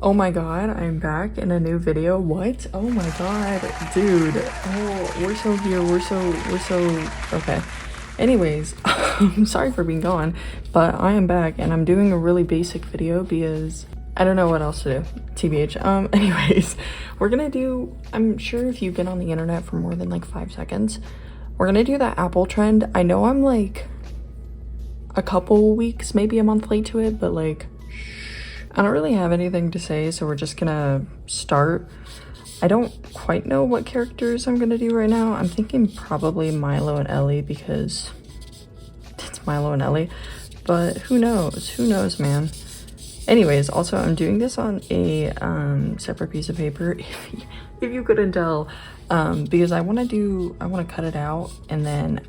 Oh my god, I'm back in a new video. What? Oh my god, dude. Oh, we're so here. We're so okay. Anyways, I'm sorry for being gone, but I am back and I'm doing a really basic video because I don't know what else to do. TBH. Anyways, we're gonna do, I'm sure if you've been on the internet for more than like 5 seconds, we're gonna do that Apple trend. I know I'm like a couple weeks, maybe a month late to it, but like I don't really have anything to say, so we're just gonna start. I don't quite know what characters I'm gonna do right now. I'm thinking probably Milo and Ellie because it's Milo and Ellie, but who knows, man. Anyways, also I'm doing this on a separate piece of paper, if you couldn't tell, because I want to cut it out and then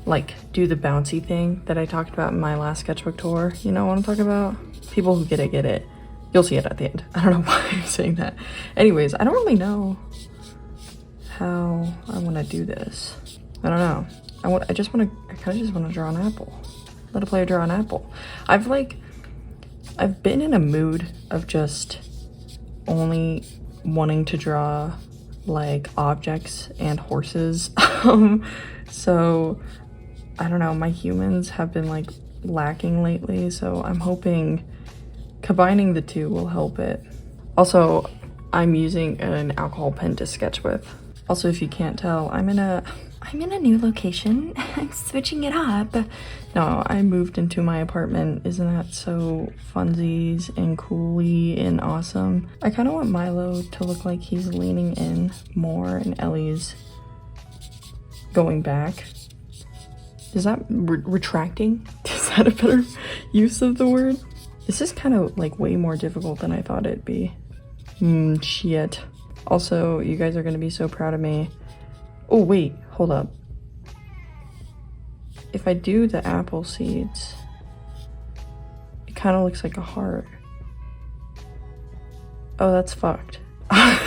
like do the bouncy thing that I talked about in my last sketchbook tour. You know what I'm talking about? People who get it. You'll see it at the end. I don't know why I'm saying that. Anyways, I don't really know how I want to do this. I don't know. I kind of just want to draw an apple. Let a player draw an apple. I've been in a mood of just only wanting to draw like objects and horses. So I don't know, my humans have been like lacking lately, so I'm hoping combining the two will help it. Also, I'm using an alcohol pen to sketch with. Also, if you can't tell, I'm in a new location. I'm switching it up. No, I moved into my apartment. Isn't that so funsies and cooly and awesome? I kind of want Milo to look like he's leaning in more and Ellie's going back. Is that retracting? Is that a better use of the word? This is kind of like way more difficult than I thought it'd be. Shit. Also, you guys are gonna be so proud of me. Oh wait, hold up. If I do the apple seeds, it kind of looks like a heart. Oh, that's fucked. I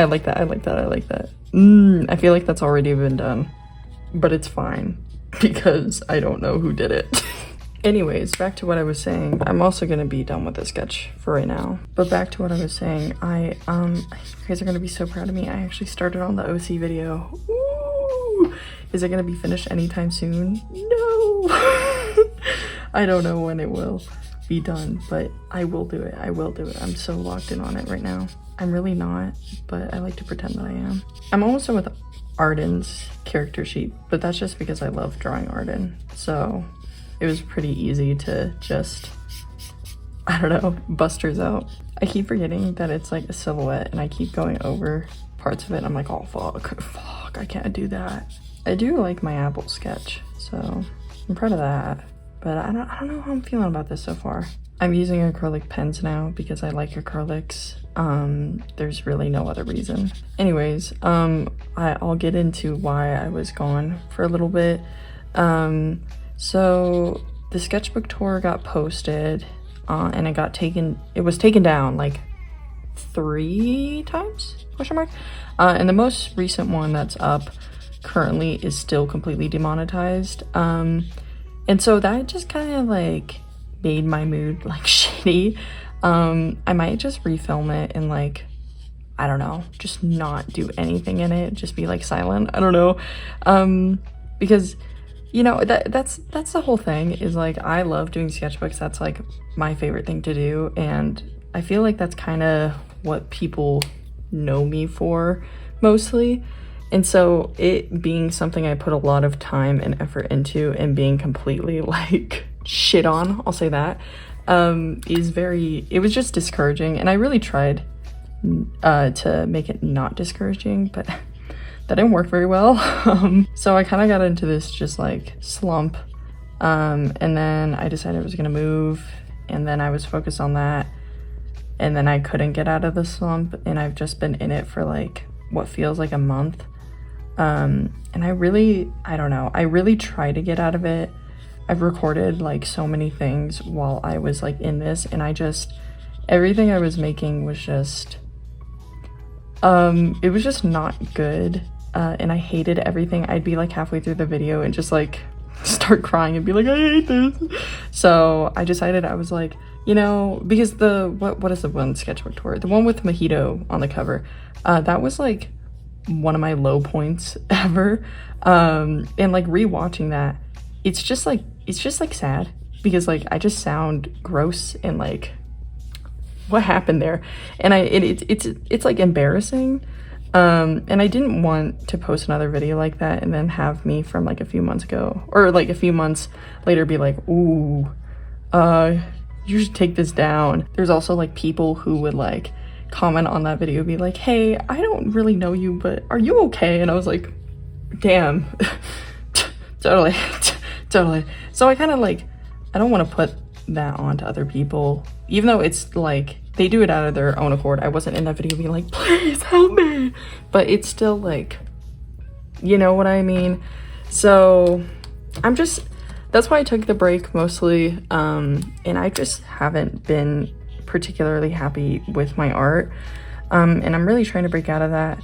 like that. I feel like that's already been done. But it's fine because I don't know who did it. Anyways, back to what I was saying. I'm also gonna be done with the sketch for right now. But back to what I was saying, you guys are gonna be so proud of me. I actually started on the OC video. Ooh! Is it gonna be finished anytime soon? No! I don't know when it will be done, but I will do it. I'm so locked in on it right now. I'm really not, but I like to pretend that I am. I'm almost done with Arden's character sheet, but that's just because I love drawing Arden. So it was pretty easy to just, I don't know, bust hers out. I keep forgetting that it's like a silhouette and I keep going over parts of it. I'm like, oh fuck, I can't do that. I do like my apple sketch, so I'm proud of that. But I don't know how I'm feeling about this so far. I'm using acrylic pens now because I like acrylics. There's really no other reason. Anyways, I'll get into why I was gone for a little bit. So the sketchbook tour got posted, and it was taken down like 3 times, question mark. And the most recent one that's up currently is still completely demonetized. And so that just kind of like made my mood like shitty. I might just refilm it and like, I don't know, just not do anything in it, just be like silent. I don't know. Because you know, that's the whole thing is like, I love doing sketchbooks. That's like my favorite thing to do. And I feel like that's kind of what people know me for mostly. And so it being something I put a lot of time and effort into and being completely like shit on, I'll say that, it was just discouraging. And I really tried to make it not discouraging, but that didn't work very well. So I kind of got into this just like slump. And then I decided I was gonna move, and then I was focused on that. And then I couldn't get out of the slump, and I've just been in it for like what feels like a month. And I don't know, I really try to get out of it. I've recorded like so many things while I was like in this, and everything I was making was just, it was just not good. And I hated everything. I'd be like halfway through the video and just like start crying and be like, I hate this. So I decided, I was like, you know, because what is the one sketchbook tour? The one with Mojito on the cover. That was like one of my low points ever. And like rewatching that, it's just like sad because like I just sound gross and like what happened there, and it's like embarrassing. And I didn't want to post another video like that and then have me from like a few months ago or like a few months later be like, ooh, you should take this down. There's also like people who would like comment on that video, be like, hey, I don't really know you, but are you okay? And I was like, damn. Totally. So I kind of like, I don't want to put that on to other people, even though it's like they do it out of their own accord. I wasn't in that video being like, please help me, but it's still like, you know what I mean? So that's why I took the break mostly, and I just haven't been particularly happy with my art, and I'm really trying to break out of that.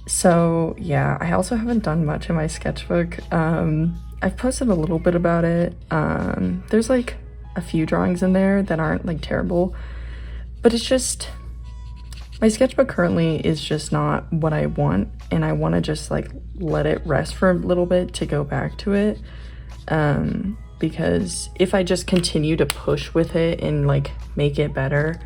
So yeah, I also haven't done much in my sketchbook. I've posted a little bit about it. There's like a few drawings in there that aren't like terrible, but it's just, my sketchbook currently is just not what I want, and I want to just like let it rest for a little bit to go back to it, because if I just continue to push with it and like make it better,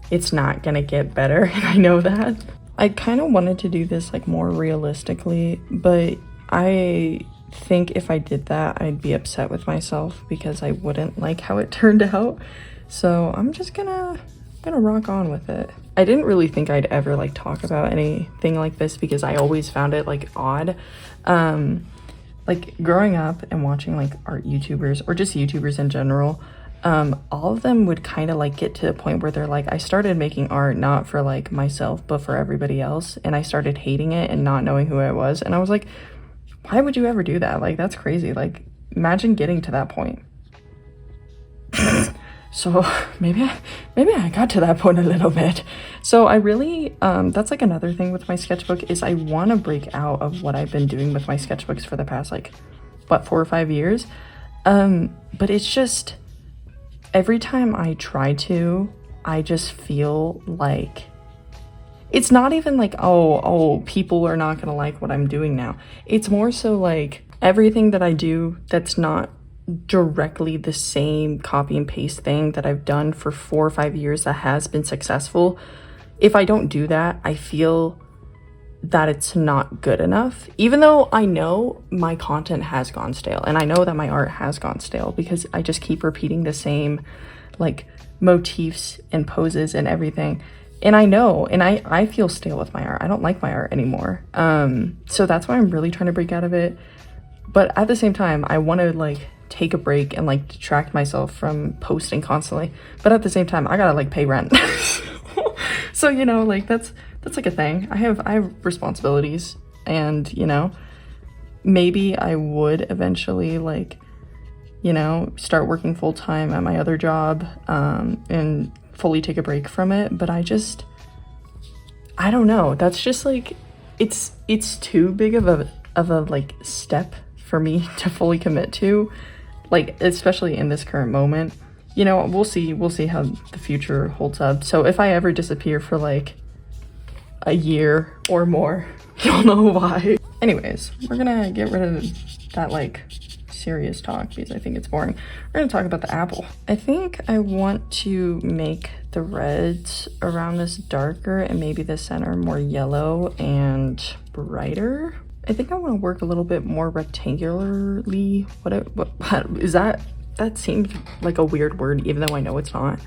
it's not gonna get better, and I know that. I kind of wanted to do this like more realistically, but I think if I did that, I'd be upset with myself because I wouldn't like how it turned out. So I'm just gonna rock on with it. I didn't really think I'd ever like talk about anything like this because I always found it like odd. Like growing up and watching like art YouTubers or just YouTubers in general, all of them would kind of like get to the point where they're like, I started making art not for like myself but for everybody else, and I started hating it and not knowing who I was. And I was like, why would you ever do that? Like, that's crazy. Like, imagine getting to that point. So maybe I got to that point a little bit. So I really, that's like another thing with my sketchbook is I want to break out of what I've been doing with my sketchbooks for the past like, what, 4 or 5 years? But it's just, every time I try to, I just feel like, it's not even like, oh, people are not gonna like what I'm doing now. It's more so like everything that I do that's not directly the same copy and paste thing that I've done for 4 or 5 years that has been successful. If I don't do that, I feel that it's not good enough, even though I know my content has gone stale and I know that my art has gone stale because I just keep repeating the same like motifs and poses and everything. And I know, and I feel stale with my art. I don't like my art anymore. So that's why I'm really trying to break out of it. But at the same time, I want to like take a break and like detract myself from posting constantly. But at the same time, I gotta like pay rent. So, you know, like that's like a thing. I have responsibilities, and you know, maybe I would eventually like, you know, start working full time at my other job, and fully take a break from it. But I don't know, that's just like, it's too big of a like step for me to fully commit to, like especially in this current moment. You know, we'll see how the future holds up. So if I ever disappear for like a year or more, you'll know why. Anyways, we're gonna get rid of that like serious talk because I think it's boring. We're gonna talk about the apple. I think I want to make the reds around this darker and maybe the center more yellow and brighter. I think I want to work a little bit more rectangularly. What is that? That seemed like a weird word, even though I know it's not.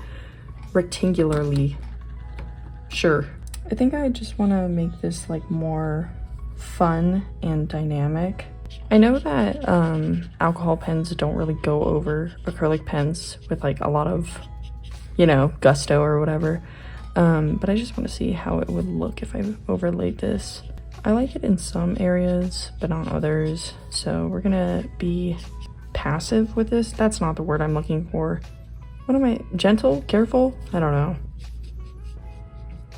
Rectangularly. Sure. I think I just want to make this like more fun and dynamic. I know that alcohol pens don't really go over acrylic pens with like a lot of, you know, gusto or whatever. But I just want to see how it would look if I overlaid this. I like it in some areas, but not others. So we're gonna be passive with this. That's not the word I'm looking for. What am I? Gentle? Careful? I don't know.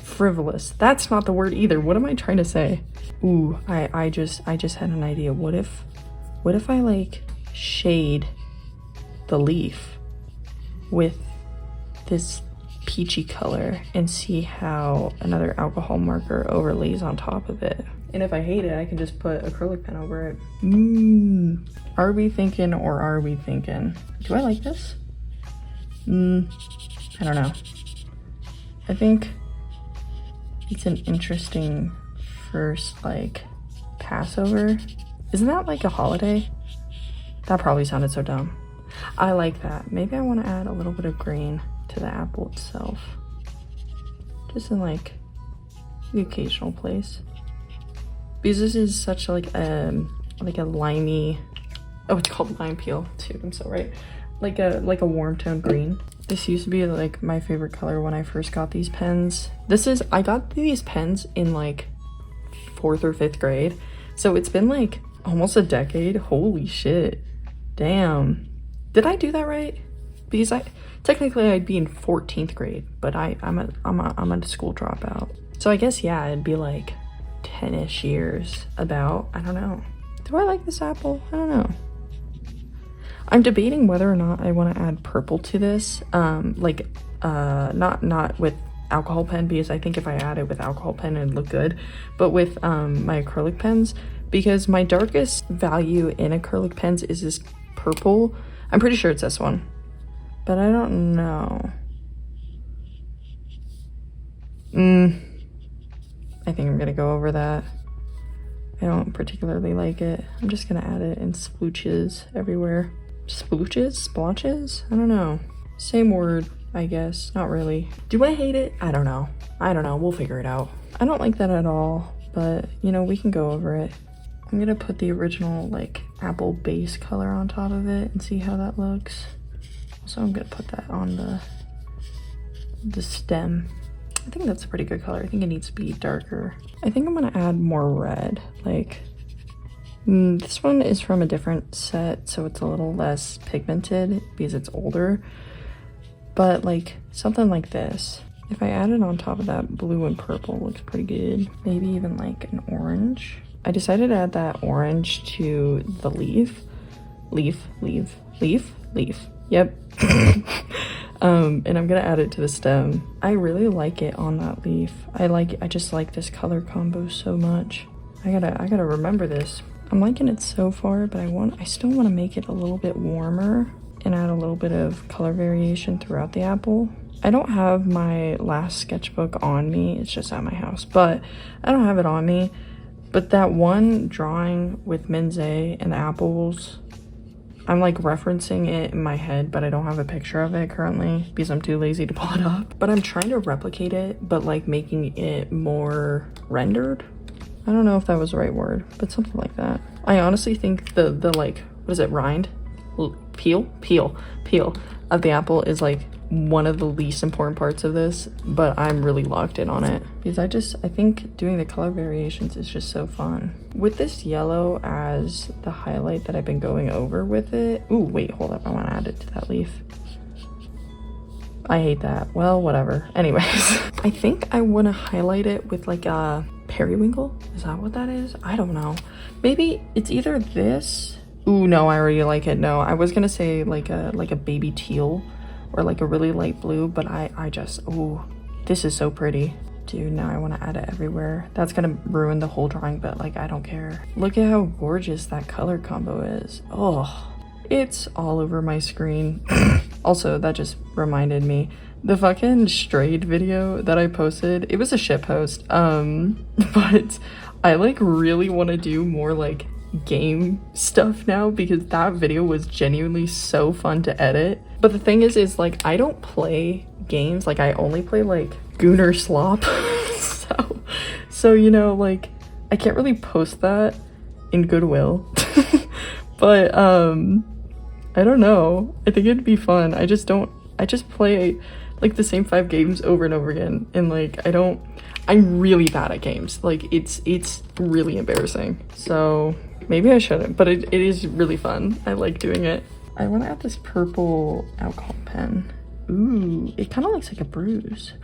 Frivolous. That's not the word either. What am I trying to say? Ooh, I just had an idea. What if I like shade the leaf with this peachy color and see how another alcohol marker overlays on top of it. And if I hate it, I can just put acrylic pen over it. Are we thinking or are we thinking? Do I like this? I don't know. I think it's an interesting first like Passover. Isn't that like a holiday? That probably sounded so dumb. I like that. Maybe I want to add a little bit of green to the apple itself. Just in like the occasional place. Because this is such like a limey, oh, it's called lime peel too, I'm so right. Like a warm tone green. This used to be like my favorite color when I first got these pens. I got these pens in like 4th or 5th grade. So it's been like almost a decade. Holy shit. Damn. Did I do that right? Because technically I'd be in 14th grade, but I'm a school dropout. So I guess, yeah, it'd be like 10-ish years about. I don't know. Do I like this apple? I don't know. I'm debating whether or not I want to add purple to this. Not with alcohol pen, because I think if I add it with alcohol pen it'd look good, but with my acrylic pens, because my darkest value in acrylic pens is this purple. I'm pretty sure it's this one, but I don't know. I think I'm gonna go over that. I don't particularly like it. I'm just gonna add it in splooches everywhere. Splooches? Splotches? I don't know. Same word, I guess. Not really. Do I hate it? I don't know. We'll figure it out. I don't like that at all, but you know, we can go over it. I'm gonna put the original like apple base color on top of it and see how that looks. So I'm gonna put that on the stem. I think that's a pretty good color. I think it needs to be darker. I think I'm gonna add more red. Like, this one is from a different set, so it's a little less pigmented because it's older. But like something like this, if I add it on top of that blue and purple, looks pretty good. Maybe even like an orange. I decided to add that orange to the leaf. Leaf. Yep. And I'm gonna add it to the stem. I really like it on that leaf. I just like this color combo so much. I gotta remember this. I'm liking it so far, but I still want to make it a little bit warmer and add a little bit of color variation throughout the apple. I don't have my last sketchbook on me. It's just at my house, but I don't have it on me. But that one drawing with Minze and the apples, I'm like referencing it in my head, but I don't have a picture of it currently because I'm too lazy to pull it up. But I'm trying to replicate it, but like making it more rendered. I don't know if that was the right word, but something like that. I honestly think the like, what is it, rind? Peel of the apple is like one of the least important parts of this, but I'm really locked in on it because I think doing the color variations is just so fun. With this yellow as the highlight that I've been going over with it. Ooh, wait, hold up. I want to add it to that leaf. I hate that. Well, whatever. Anyways, I think I want to highlight it with like a periwinkle. Is that what that is? I don't know. Maybe it's either this. Ooh, no, I already like it. No, I was gonna say like a baby teal or like a really light blue, but I just, ooh, this is so pretty. Dude, now I want to add it everywhere. That's gonna ruin the whole drawing, but like, I don't care. Look at how gorgeous that color combo is. Oh, it's all over my screen. Also, that just reminded me, the fucking Strayed video that I posted, it was a shit post, but I like really want to do more like game stuff now because that video was genuinely so fun to edit. But the thing is like, I don't play games. Like, I only play like Gooner Slop. so you know, like, I can't really post that in goodwill. But I don't know, I think it'd be fun. I just play like the same 5 games over and over again, and like I'm really bad at games. Like, it's really embarrassing. So maybe I shouldn't, but it is really fun. I like doing it. I want to add this purple alcohol pen. Ooh, it kind of looks like a bruise.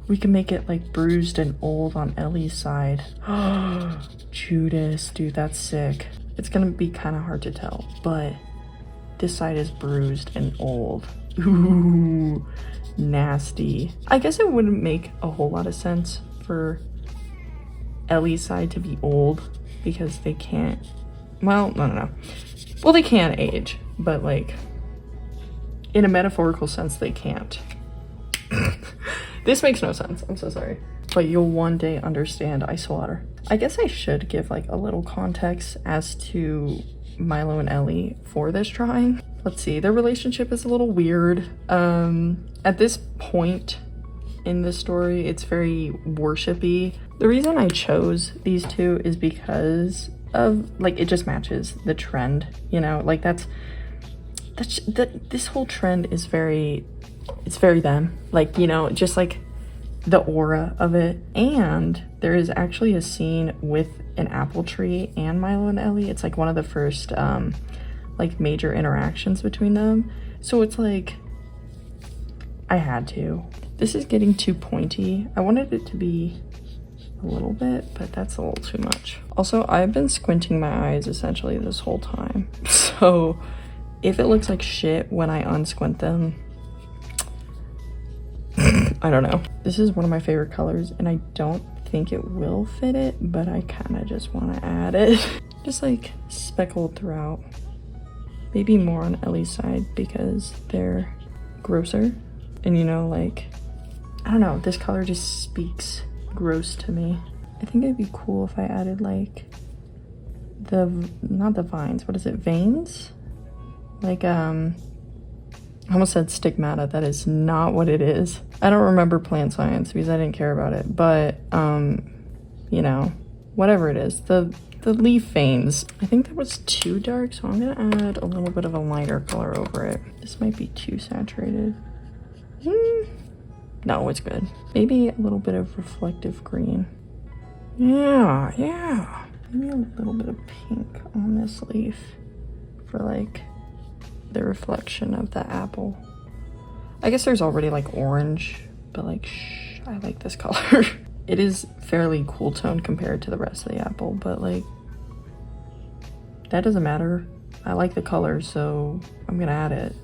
We can make it like bruised and old on Ellie's side. Judas, dude, that's sick. It's gonna be kind of hard to tell, but this side is bruised and old. Ooh, nasty. I guess it wouldn't make a whole lot of sense for Ellie's side to be old because they can't, well, no. Well, they can age, but like in a metaphorical sense, they can't. This makes no sense. I'm so sorry. But you'll one day understand ice water. I guess I should give like a little context as to Milo and Ellie for this drawing. Let's see, their relationship is a little weird. At this point in the story, it's very worshipy. The reason I chose these two is because of like, it just matches the trend, you know, like this whole trend is it's very them, like, you know, just like the aura of it. And there is actually a scene with an apple tree and Milo and Ellie. It's like one of the first like major interactions between them, so it's like I had to. This is getting too pointy. I wanted it to be a little bit, but that's a little too much. Also, I've been squinting my eyes essentially this whole time, so if it looks like shit when I unsquint them, I don't know. This is one of my favorite colors, and I don't think it will fit it, but I kind of just want to add it. Just like speckled throughout. Maybe more on Ellie's side because they're grosser. And you know, like, I don't know, this color just speaks gross to me. I think it'd be cool if I added like not the vines, what is it, veins? Like, I almost said stigmata. That is not what it is. I don't remember plant science because I didn't care about it, but you know, whatever it is, the leaf veins. I think that was too dark, so I'm gonna add a little bit of a lighter color over it. This might be too saturated. No, it's good. Maybe a little bit of reflective green. Yeah. Maybe a little bit of pink on this leaf for like the reflection of the apple. I guess there's already like orange, but like, I like this color. It is fairly cool tone compared to the rest of the apple, but like, that doesn't matter. I like the color, so I'm gonna add it.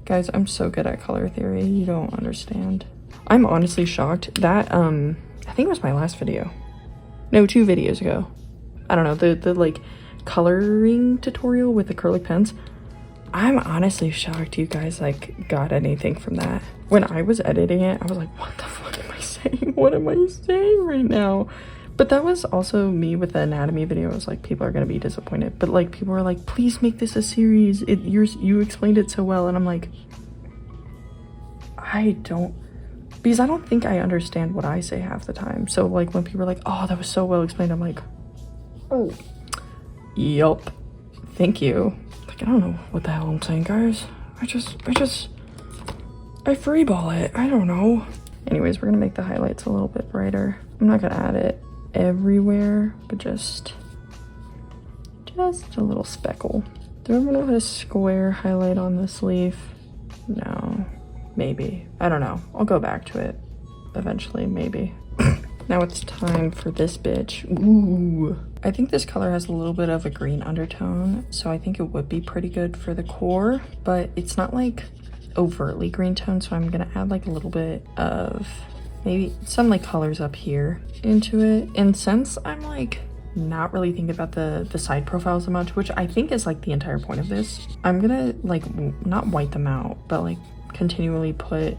Guys, I'm so good at color theory, you don't understand. I'm honestly shocked that, I think it was my last video. No, 2 videos ago. I don't know, the like coloring tutorial with acrylic pens. I'm honestly shocked you guys like got anything from that. When I was editing it, I was like, what the fuck am I saying? What am I saying right now? But that was also me with the anatomy video. I was like, people are gonna be disappointed. But like, people were like, please make this a series. You explained it so well. And I'm like, because I don't think I understand what I say half the time. So like when people are like, oh, that was so well explained, I'm like, oh, yup, thank you. Like, I don't know what the hell I'm saying, guys. I freeball it. I don't know. Anyways, we're gonna make the highlights a little bit brighter. I'm not gonna add it everywhere, but just a little speckle. Do I want to put a square highlight on this leaf? No, maybe. I don't know. I'll go back to it eventually, maybe. Now it's time for this bitch. Ooh. I think this color has a little bit of a green undertone, so I think it would be pretty good for the core, but it's not like overtly green tone, so I'm gonna add like a little bit of maybe some like colors up here into it. And since I'm like not really thinking about the side profiles so much, which I think is like the entire point of this, I'm gonna like not white them out, but like continually put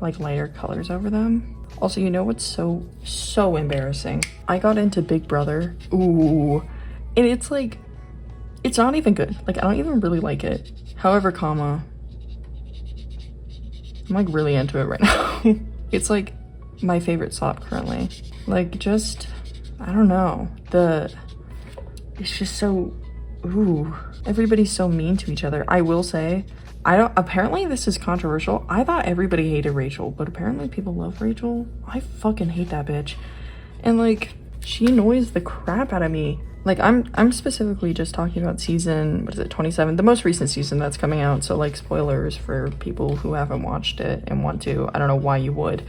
like lighter colors over them. Also, you know what's so embarrassing? I got into Big Brother. Ooh. And it's like, it's not even good. Like, I don't even really like it. However, I'm like really into it right now. It's like my favorite slop currently. Like, just, I don't know. It's just so, ooh. Everybody's so mean to each other. I will say, apparently this is controversial. I thought everybody hated Rachel, but apparently people love Rachel. I fucking hate that bitch. And like, she annoys the crap out of me. Like, I'm specifically just talking about season, what is it, 27? The most recent season that's coming out. So like, spoilers for people who haven't watched it and want to. I don't know why you would.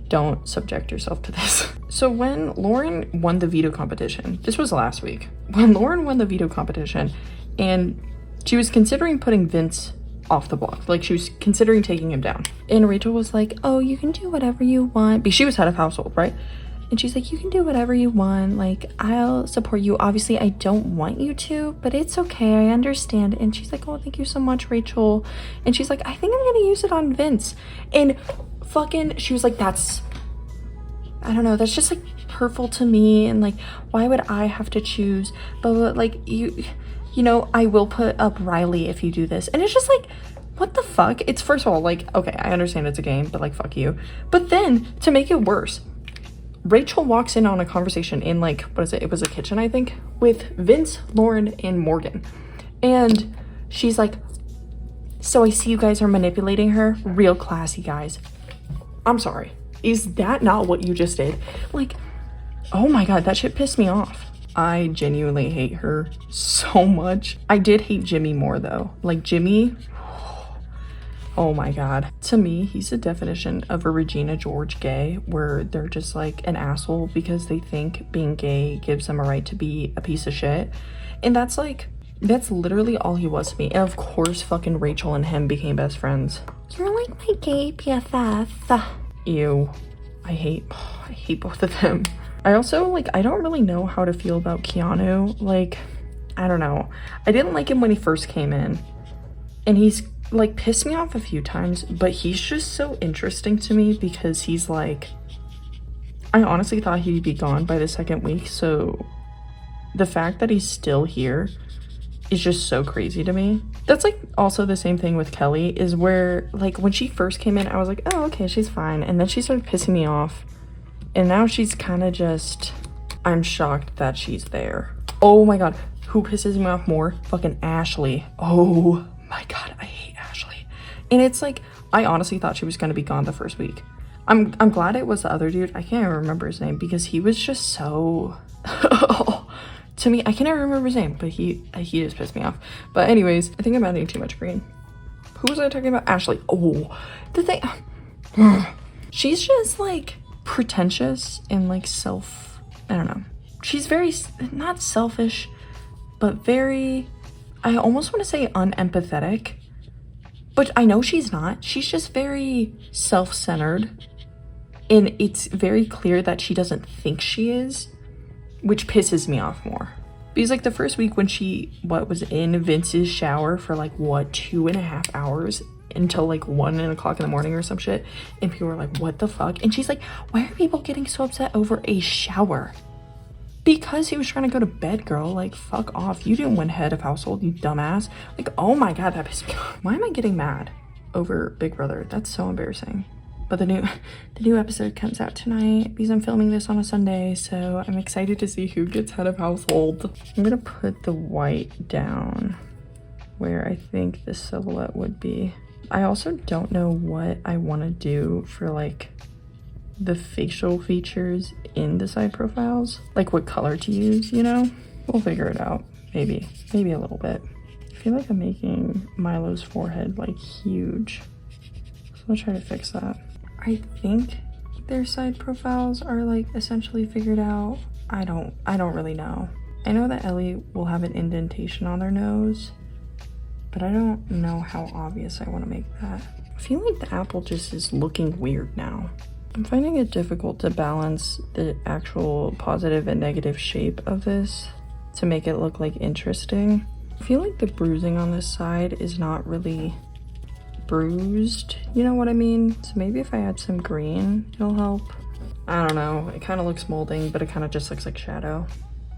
Don't subject yourself to this. So when Lauren won the veto competition, this was last week. When Lauren won the veto competition and she was considering putting Vince off the block. Like, she was considering taking him down. And Rachel was like, oh, you can do whatever you want. Because she was head of household, right? And she's like, you can do whatever you want. Like, I'll support you. Obviously, I don't want you to, but it's okay. I understand. And she's like, oh, thank you so much, Rachel. And she's like, I think I'm gonna use it on Vince. And fucking, she was like, that's, I don't know, that's just like hurtful to me. And like, why would I have to choose? But like, you know, I will put up Riley if you do this. And it's just like, what the fuck? It's, first of all, like, okay, I understand it's a game, but like, fuck you. But then, to make it worse, Rachel walks in on a conversation in like, what is it? It was a kitchen, I think, with Vince, Lauren, and Morgan. And she's like, so I see you guys are manipulating her. Real classy, guys. I'm sorry. Is that not what you just did? Like, oh my God, that shit pissed me off. I genuinely hate her so much. I did hate Jimmy more though. Like, Jimmy, oh my God. To me, he's the definition of a Regina George gay, where they're just like an asshole because they think being gay gives them a right to be a piece of shit. And that's like, that's literally all he was to me. And of course, fucking Rachel and him became best friends. You're like my gay BFF. Ew. I hate both of them. I also, like, I don't really know how to feel about Keanu. Like, I don't know. I didn't like him when he first came in. And he's like pissed me off a few times, but he's just so interesting to me because he's like, I honestly thought he'd be gone by the second week, so the fact that he's still here is just so crazy to me. That's like also the same thing with Kelly, is where like when she first came in, I was like, oh, okay, she's fine, and then she started pissing me off, and now she's kind of just, I'm shocked that she's there. Oh my God, who pisses me off more? Fucking Ashley. Oh my God, I hate Ashley. And it's like, I honestly thought she was gonna be gone the first week. I'm glad it was the other dude. I can't even remember his name because he was just so to me, I can't even remember his name, but he just pissed me off. But anyways, I think I'm adding too much green. Who was I talking about? Ashley. Oh, the thing, she's just like pretentious and like I don't know. She's very, not selfish, but very, I almost want to say unempathetic, but I know she's not. She's just very self-centered, and it's very clear that she doesn't think she is, which pisses me off more. Because like the first week when she, was in Vince's shower for like, 2.5 hours until like 1 o'clock in the morning or some shit, and people were like, what the fuck? And she's like, why are people getting so upset over a shower? Because he was trying to go to bed, girl. Like, fuck off. You didn't win head of household, you dumbass. Like, oh my God, that pissed me off. Why am I getting mad over Big Brother? That's so embarrassing. But the new episode comes out tonight because I'm filming this on a Sunday, so I'm excited to see who gets head of household. I'm gonna put the white down where I think the silhouette would be. I also don't know what I want to do for like the facial features in the side profiles, like what color to use, you know? We'll figure it out. Maybe a little bit. I feel like I'm making Milo's forehead like huge, so I'll try to fix that. I think their side profiles are like essentially figured out. I don't really know. I know that Ellie will have an indentation on their nose, but I don't know how obvious I want to make that. I feel like the apple just is looking weird now. I'm finding it difficult to balance the actual positive and negative shape of this to make it look like interesting. I feel like the bruising on this side is not really bruised, you know what I mean? So maybe if I add some green, it'll help. I don't know, it kind of looks molding, but it kind of just looks like shadow.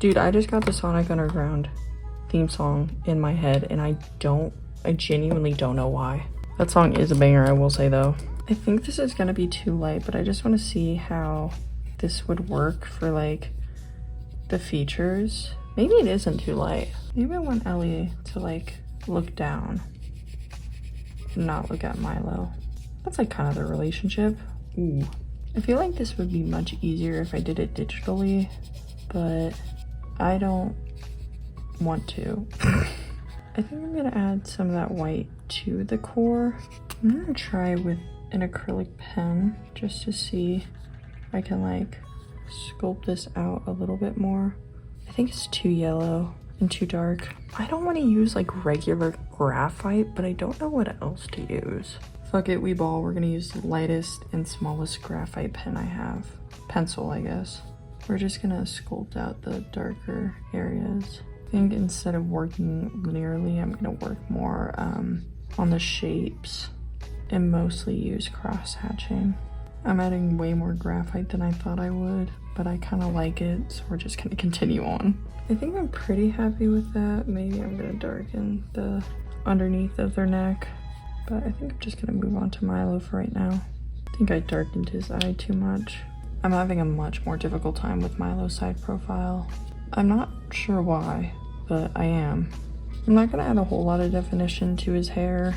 Dude, I just got the Sonic Underground theme song in my head, and I genuinely don't know why. That song is a banger, I will say though. I think this is gonna be too light, but I just want to see how this would work for like the features. Maybe it isn't too light. Maybe I want Ellie to like look down, not look at Milo. That's like kind of their relationship. Ooh. I feel like this would be much easier if I did it digitally, but I don't want to. I think I'm gonna add some of that white to the core. I'm gonna try with an acrylic pen just to see if I can like sculpt this out a little bit more. I think it's too yellow. and too dark. I don't want to use like regular graphite, but I don't know what else to use. Fuck it, we ball. We're gonna use the lightest and smallest graphite pen I have. Pencil, I guess. We're just gonna sculpt out the darker areas. I think instead of working linearly, I'm gonna work more on the shapes and mostly use cross hatching. I'm adding way more graphite than I thought I would, but I kind of like it, so we're just gonna continue on. I think I'm pretty happy with that. Maybe I'm gonna darken the underneath of their neck, but I think I'm just gonna move on to Milo for right now. I think I darkened his eye too much. I'm having a much more difficult time with Milo's side profile. I'm not sure why, but I am. I'm not gonna add a whole lot of definition to his hair,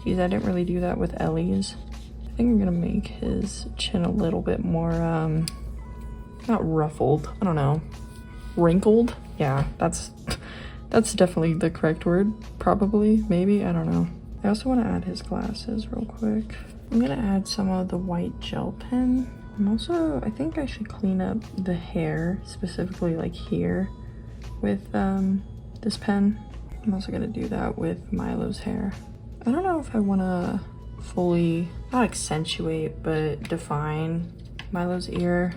because I didn't really do that with Ellie's. I think I'm gonna make his chin a little bit more, not ruffled, I don't know, wrinkled? Yeah, that's definitely the correct word, probably, maybe, I don't know. I also wanna add his glasses real quick. I'm gonna add some of the white gel pen. I think I should clean up the hair, specifically like here, with this pen. I'm also gonna do that with Milo's hair. I don't know if I wanna fully, not accentuate, but define Milo's ear.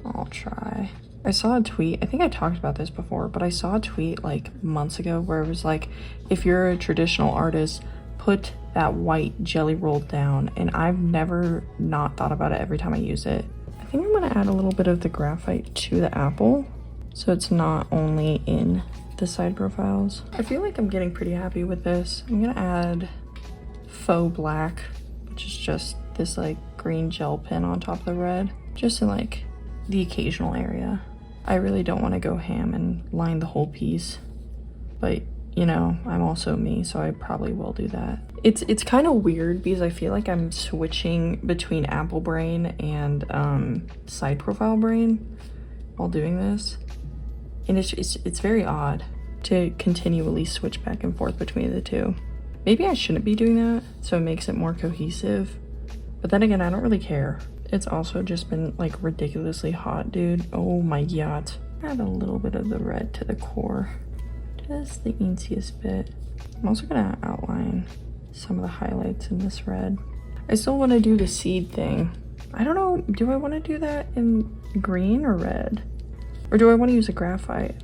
I'll try. I saw a tweet, I think I talked about this before, but I saw a tweet like months ago where it was like, if you're a traditional artist, put that white jelly roll down, and I've never not thought about it every time I use it. I think I'm gonna add a little bit of the graphite to the apple, so it's not only in the side profiles. I feel like I'm getting pretty happy with this. I'm gonna add faux black, which is just this like green gel pen on top of the red, just in like the occasional area. I really don't want to go ham and line the whole piece, but you know, I'm also me, so I probably will do that. It's kind of weird because I feel like I'm switching between apple brain and side profile brain while doing this, and it's very odd to continually switch back and forth between the two. Maybe I shouldn't be doing that, so it makes it more cohesive, but then again, I don't really care. It's also just been like ridiculously hot, dude. Oh my god. Add a little bit of the red to the core, just the easiest bit. I'm also gonna outline some of the highlights in this red. I still want to do the seed thing. I don't know, do I want to do that in green or red? Or do I want to use a graphite?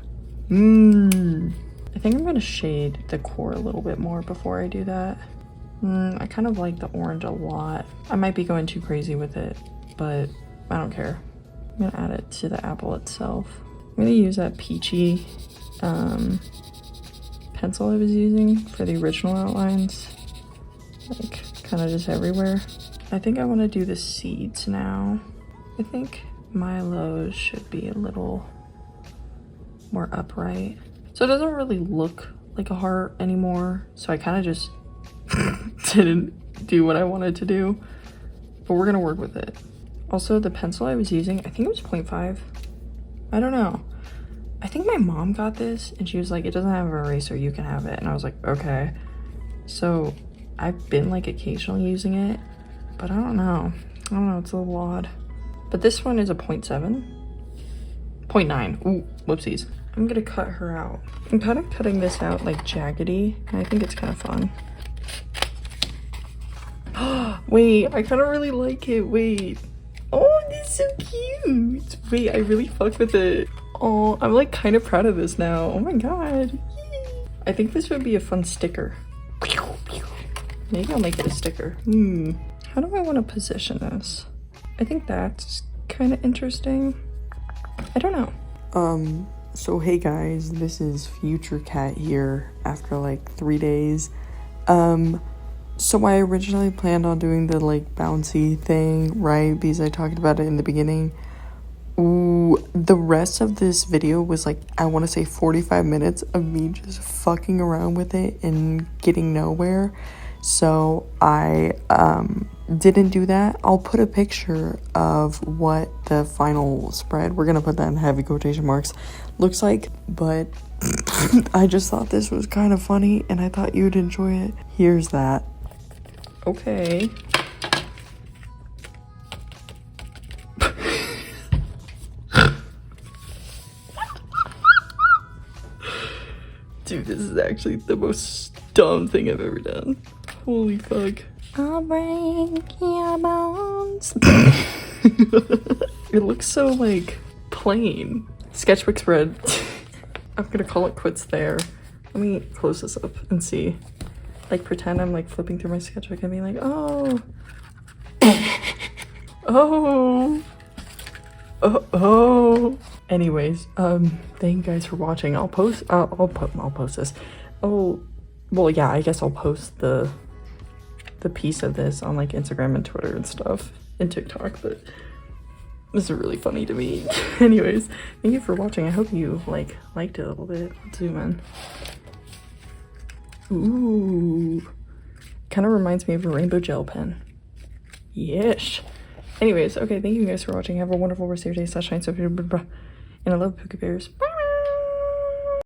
I think I'm gonna shade the core a little bit more before I do that. I kind of like the orange a lot. I might be going too crazy with it, but I don't care. I'm gonna add it to the apple itself. I'm gonna use that peachy pencil I was using for the original outlines, like kind of just everywhere. I think I want to do the seeds now. I think Milo's should be a little more upright, so it doesn't really look like a heart anymore, so I kind of just didn't do what I wanted to do, but we're gonna work with it. Also, the pencil I was using, I think it was 0.5. I don't know. I think my mom got this and she was like, it doesn't have an eraser, you can have it. And I was like, okay. So I've been like occasionally using it, but I don't know, it's a little odd. But this one is a 0.7. 0.9. Ooh, whoopsies. I'm gonna cut her out. I'm kind of cutting this out like jaggedy, and I think it's kind of fun. Wait, I kind of really like it. Wait. Oh, this is so cute. Wait, I really fuck with it. Oh, I'm like kind of proud of this now. Oh my god. I think this would be a fun sticker. Maybe I'll make it a sticker. How do I want to position this? I think that's kind of interesting. I don't know. So hey guys, this is Future Cat here after like 3 days. So I originally planned on doing the like bouncy thing, right? Because I talked about it in the beginning. Ooh, the rest of this video was like, I want to say 45 minutes of me just fucking around with it and getting nowhere. So I didn't do that. I'll put a picture of what the final spread, we're gonna put that in heavy quotation marks, looks like, but I just thought this was kind of funny and I thought you'd enjoy it. Here's that. Okay. Dude, this is actually the most dumb thing I've ever done. Holy fuck. I'll break your bones. It looks so, like, plain. Sketchbook spread. I'm gonna call it quits there. Let me close this up and see. Like, pretend I'm, like, flipping through my sketchbook and being like, oh. Oh. Oh. Anyways, thank you guys for watching. I'll post this. Oh, well, yeah, I guess I'll post the piece of this on, like, Instagram and Twitter and stuff, and TikTok, but this is really funny to me. Anyways, thank you for watching. I hope you, like, liked it a little bit. Let's zoom in. Ooh. Kind of reminds me of a rainbow gel pen. Yes. Anyways, okay, thank you guys for watching. Have a wonderful rest of your day. Shine so, and I love Pookie Bears. Bye.